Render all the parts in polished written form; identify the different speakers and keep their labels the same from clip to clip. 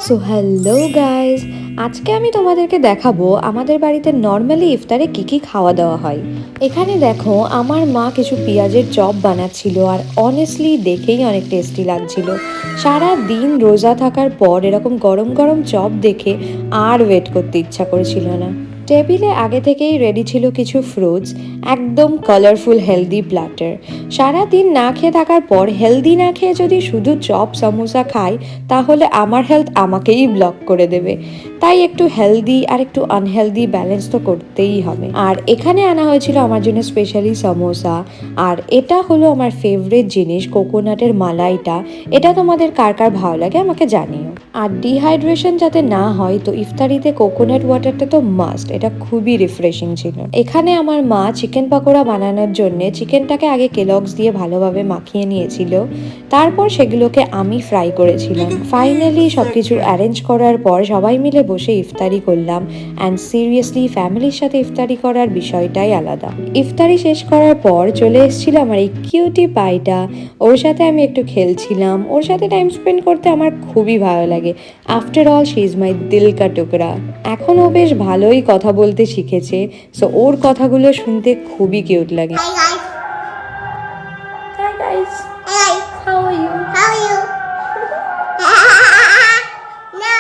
Speaker 1: So hello guys, আজকে আমি তোমাদেরকে দেখাবো আমাদের বাড়িতে নর্মালি ইফতারে কি কি খাওয়া দাওয়া হয়। এখানে দেখো আমার মা কিছু পেঁয়াজের চপ বানাচ্ছিল, আর অনেস্টলি দেখেই অনেক টেস্টি লাগছিল। সারা দিন রোজা থাকার পর এরকম গরম গরম চপ দেখে আর ওয়েট করতে ইচ্ছা করেছিল না। টেবিলে আগে থেকেই রেডি ছিল কিছু ফ্রুটস, একদম কালারফুল হেলদি প্ল্যাটার। সারাদিন না খেয়ে থাকার পর হেলদি না খেয়ে যদি শুধু চপ সমোসা খাই তাহলে আমার হেলথ আমাকেই ব্লক করে দেবে। তাই একটু হেলদি আর একটু আনহেলদি ব্যালেন্স তো করতেই হবে। আর এখানে আনা হয়েছিল আমার জন্য স্পেশালি সমোসা, আর এটা হলো আমার ফেভারিট জিনিস কোকোনাটের মালাইটা। এটা তোমাদের কার কার ভালো লাগে আমাকে জানিও। আর ডিহাইড্রেশন যাতে না হয় তো ইফতারিতে কোকোনাট ওয়াটারটা তো মাস্ট, এটা খুবই রিফ্রেশিং ছিল। এখানে আমার মা চিকেন পাকোড়া বানানোর জন্য চিকেনটাকে আগে কেলগস দিয়ে ভালোভাবে মাখিয়ে নিয়েছিল, তারপর সেগুলোকে আমি ফ্রাই করেছিলাম। ফাইনালি সবকিছু অ্যারেঞ্জ করার পর সবাই মিলে বসে ইফতারি করলাম। অ্যান্ড সিরিয়াসলি ফ্যামিলির সাথে ইফতারি করার বিষয়টাই আলাদা। ইফতারি শেষ করার পর চলে এসেছিল আমার এই কিউটি পাইটা, ওর সাথে আমি একটু খেলছিলাম। ওর সাথে টাইম স্পেন্ড করতে আমার খুবই ভালো লাগে। After all she is my দিল কা টুকরা। এখন ও বেশ ভালোই কথা বলতে শিখেছে, সো ওর কথাগুলো শুনতে খুবই কিউট লাগে। Hi guys.
Speaker 2: Hi.
Speaker 1: How are you?
Speaker 2: How are you? No.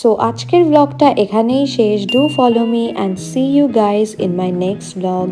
Speaker 1: So আজকের ব্লগটা এখানেই শেষ। Do follow me and see you guys in my next blog.